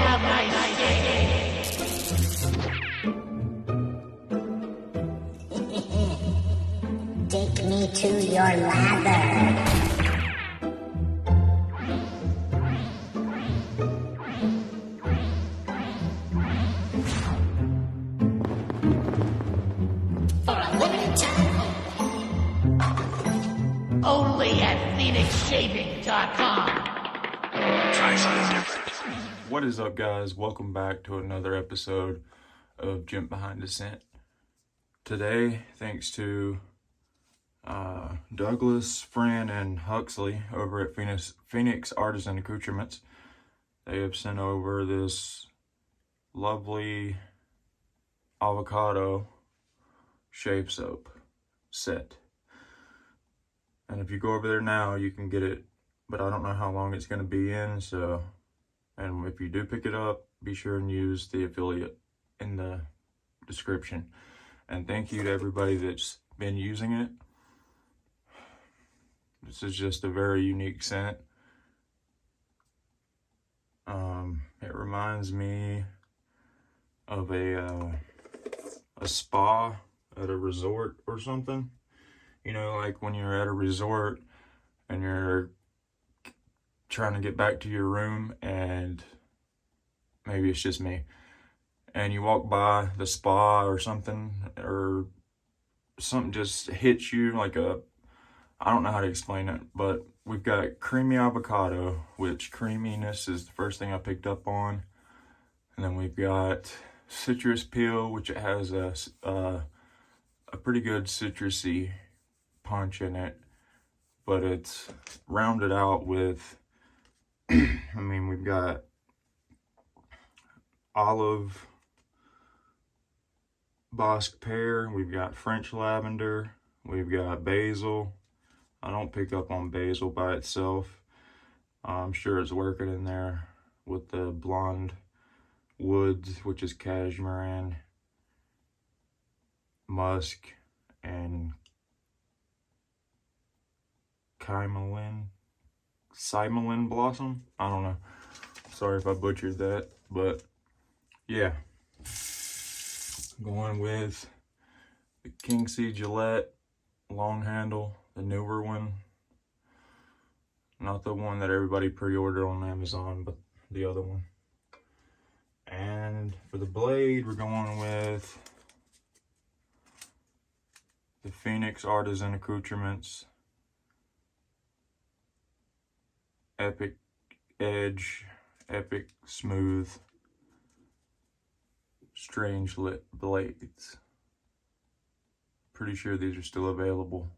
have my Take me to your lather. for a limited time. Only at PhoenixShaving.com. Try something different. What is up, guys? Welcome back to another episode of Gentbehindascent. Today, thanks to Douglas, Fran, and Huxley over at Phoenix Artisan Accoutrements, they have sent over this lovely avocado shave soap set. And if you go over there now, you can get it, but I don't know how long it's going to be in, so... And if you do pick it up, be sure and use the affiliate in the description. And thank you to everybody that's been using it. This is just a very unique scent. It reminds me of a spa at a resort or something. You know, like when you're at a resort and you're trying to get back to your room, and maybe it's just me, and you walk by the spa or something just hits you like I don't know how to explain it, but we've got creamy avocado, which creaminess is the first thing I picked up on. And then we've got citrus peel, which it has a pretty good citrusy punch in it, but it's rounded out with we've got olive, bosque pear, we've got French lavender, we've got basil. I don't pick up on basil by itself. I'm sure it's working in there with the blonde woods, which is cashmere, musk, and Simolin blossom. I don't know. Sorry if I butchered that, but yeah. Going with the King C Gillette long handle, the newer one. Not the one that everybody pre-ordered on Amazon, but the other one. And for the blade, we're going with the Phoenix Artisan Accoutrements Epic Edge, Epic Smooth, Strange Lit blades. Pretty sure these are still available.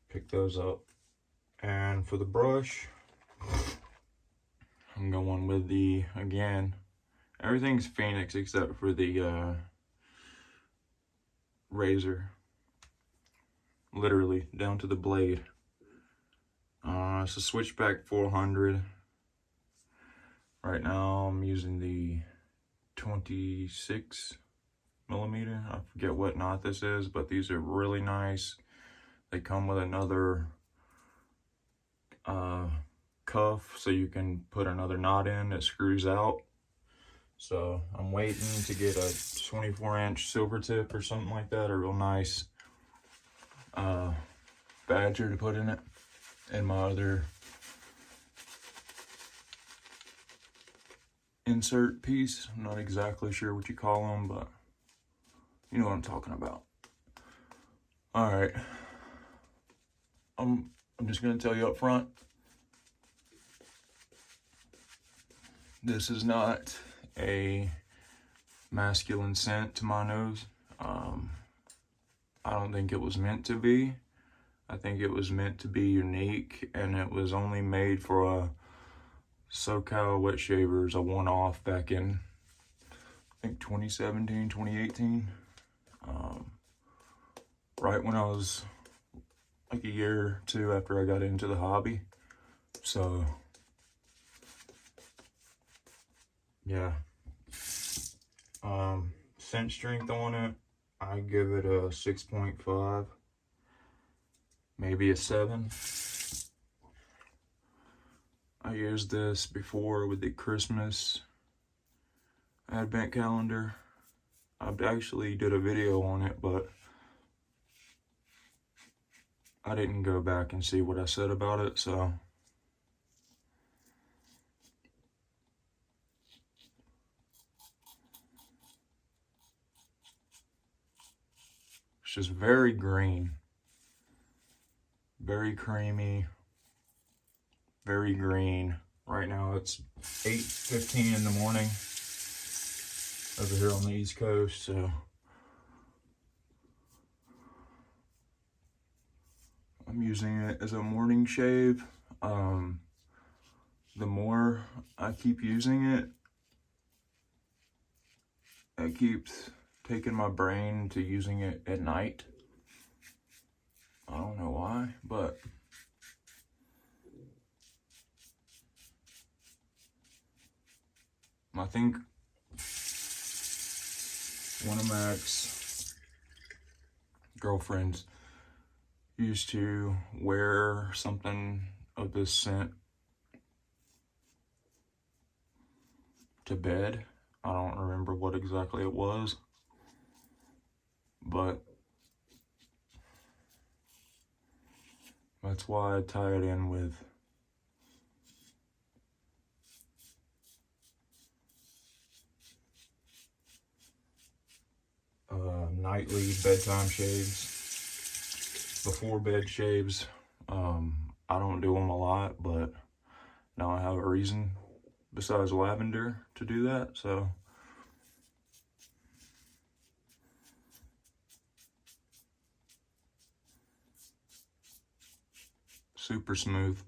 Pick those up. And for the brush, I'm going with the, again, everything's Phoenix except for the razor. Literally, down to the blade. It's a Switchback 400. Right now I'm using the 26 millimeter. I forget what knot this is, but these are really nice. They come with another cuff, so you can put another knot in that screws out. So I'm waiting to get a 24-inch silver tip or something like that, a real nice badger to put in it. And my other insert piece, I'm not exactly sure what you call them, but you know what I'm talking about. All right, I'm just gonna tell you up front, this is not a masculine scent to my nose. I don't think it was meant to be. I think it was meant to be unique, and it was only made for a SoCal Wet Shavers, a one-off back in, I think 2017, 2018. Right when I was like a year or two after I got into the hobby. So, yeah. Scent strength on it, I give it a 6.5. Maybe a 7. I used this before with the Christmas advent calendar. I actually did a video on it, but I didn't go back and see what I said about it, so it's just very green, very creamy, very green. Right now it's 8:15 in the morning over here on the East Coast, so I'm using it as a morning shave. The more I keep using it, it keeps taking my brain to using it at night. I don't know why, but I think one of my ex-girlfriends used to wear something of this scent to bed. I don't remember what exactly it was, but that's why I tie it in with nightly bedtime shaves. Before bed shaves, I don't do them a lot, but now I have a reason besides lavender to do that, so super smooth.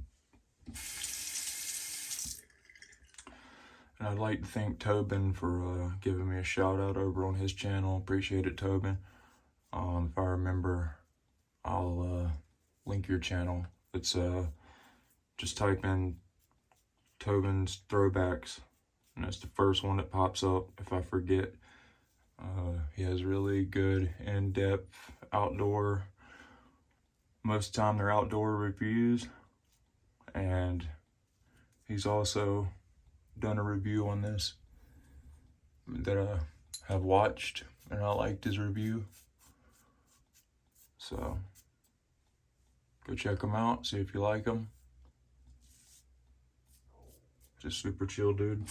And I'd like to thank Tobin for giving me a shout out over on his channel. Appreciate it, Tobin. If I remember, I'll link your channel. It's just type in Tobins Throwbacks, and that's the first one that pops up if I forget. He has really good in-depth outdoor, most of the time they're outdoor reviews, and he's also done a review on this that I have watched, and I liked his review. So go check him out, see if you like him. Just super chill dude.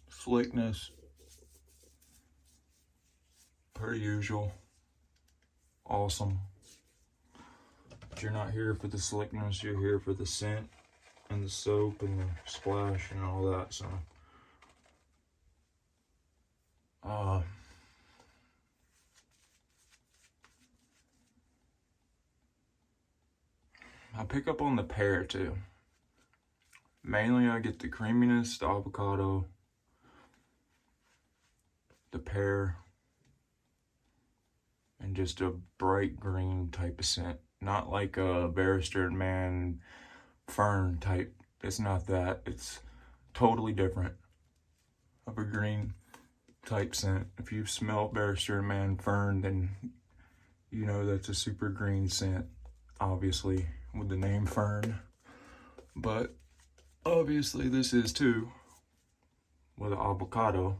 Slickness, per usual, awesome. But you're not here for the slickness, you're here for the scent and the soap and the splash and all that, so I pick up on the pear too. Mainly I get the creaminess, the avocado, the pear, and just a bright green type of scent. Not like a barrister man fern type. It's not that. It's totally different of a green type scent. If you smell barrister man fern, then you know that's a super green scent, obviously, with the name fern. But obviously this is too, with an avocado.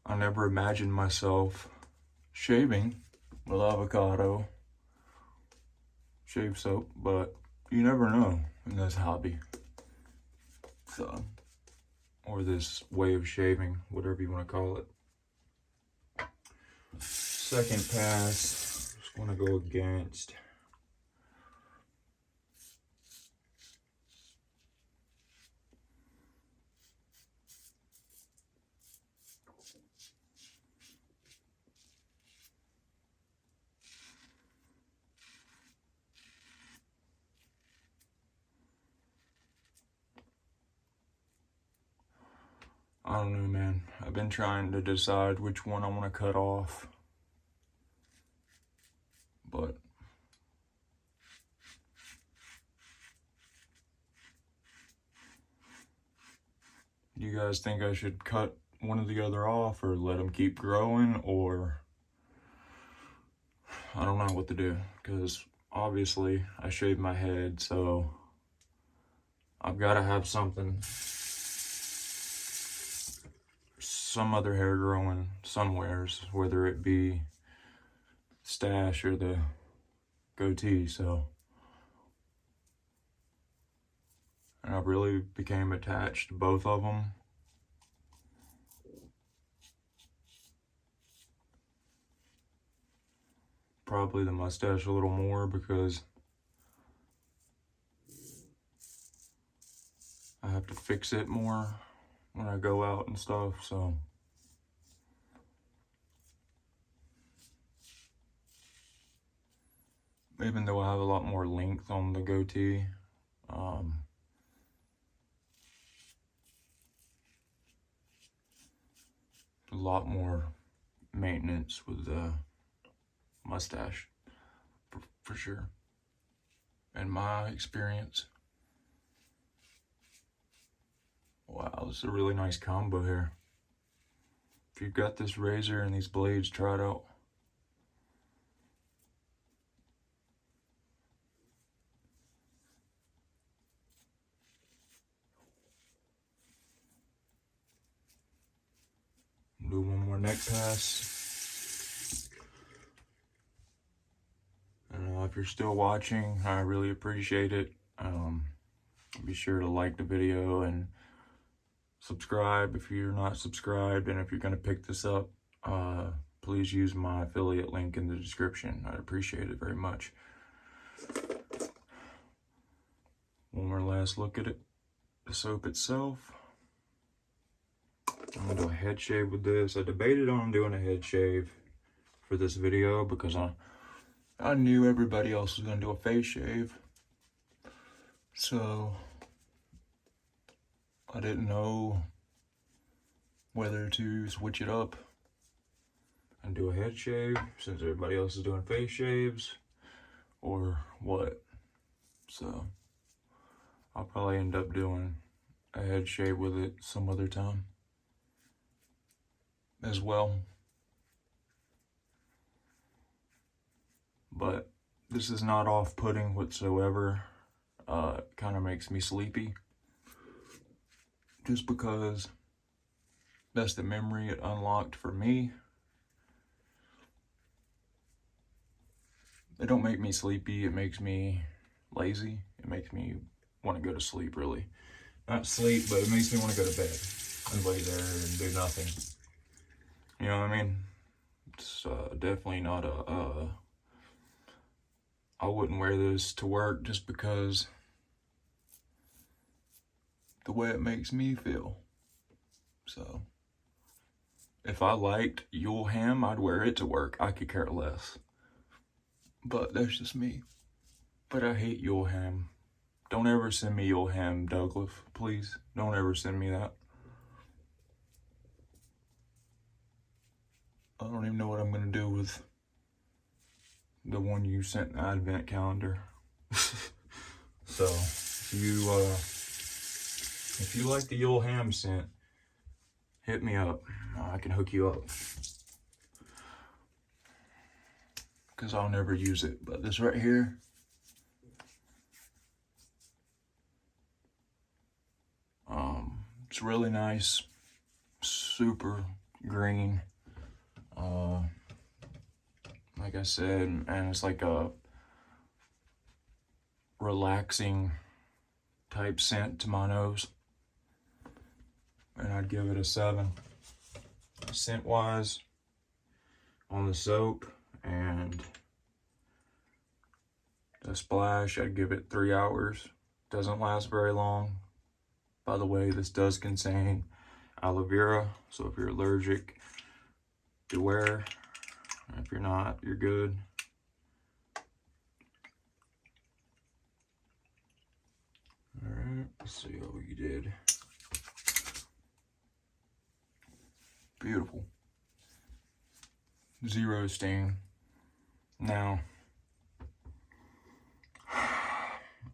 I never imagined myself shaving with avocado shave soap, but you never know in this hobby. So, or this way of shaving, whatever you want to call it. Second pass, just want to go against I don't know, man. I've been trying to decide which one I want to cut off, but do you guys think I should cut one or the other off, or let them keep growing, or I don't know what to do, because obviously I shaved my head, so I've got to have something, some other hair growing somewheres, whether it be stash or the goatee. So, and I really became attached to both of them. Probably the mustache a little more because I have to fix it more when I go out and stuff, so. Even though I have a lot more length on the goatee, a lot more maintenance with the mustache, for sure, in my experience. Wow, this is a really nice combo here. If you've got this razor and these blades, try it out. Do one more neck pass. And if you're still watching, I really appreciate it. Be sure to like the video and subscribe if you're not subscribed. And if you're going to pick this up, please use my affiliate link in the description. I'd appreciate it very much. One more last look at it. The soap itself. I'm gonna do a head shave with this. I debated on doing a head shave for this video because I knew everybody else was gonna do a face shave. So I didn't know whether to switch it up and do a head shave since everybody else is doing face shaves or what. So I'll probably end up doing a head shave with it some other time as well. But this is not off-putting whatsoever. It kind of makes me sleepy just because that's the memory it unlocked for me. It don't make me sleepy, it makes me lazy. It makes me want to go to sleep, really. Not sleep, but it makes me want to go to bed and lay there and do nothing. You know what I mean? It's definitely not I wouldn't wear this to work just because the way it makes me feel. So, if I liked Yule Ham, I'd wear it to work. I could care less. But that's just me. But I hate Yule Ham. Don't ever send me Yule Ham, Douglas. Please, don't ever send me that. I don't even know what I'm going to do with the one you sent in the advent calendar. So, if you like the Yule Ham scent, hit me up. I can hook you up. Because I'll never use it. But this right here, it's really nice. Super green. Like I said, and it's like a relaxing type scent to my nose. And I'd give it a 7. Scent wise on the soap and the splash, I'd give it 3 hours. Doesn't last very long. By the way, this does contain aloe vera, so if you're allergic, beware. If you're not, you're good. Alright, let's see what we did. Beautiful. 0 stain. Now,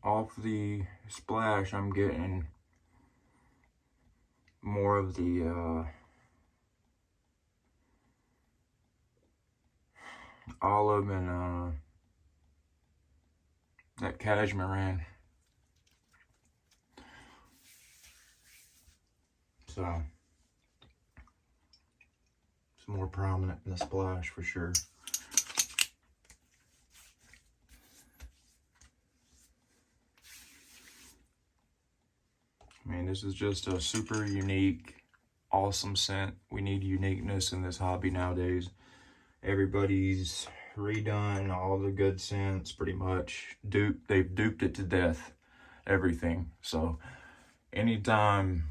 off the splash, I'm getting more of the olive and that cashmere. So it's more prominent in the splash for sure. I mean, this is just a super unique, awesome scent. We need uniqueness in this hobby nowadays. Everybody's redone all the good scents, pretty much. They've duped it to death, everything. So anytime,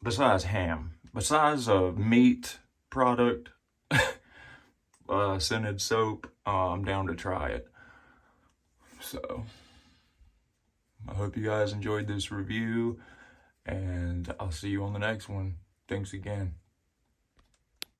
besides ham, besides a meat product, scented soap, I'm down to try it. So I hope you guys enjoyed this review, and I'll see you on the next one. Thanks again.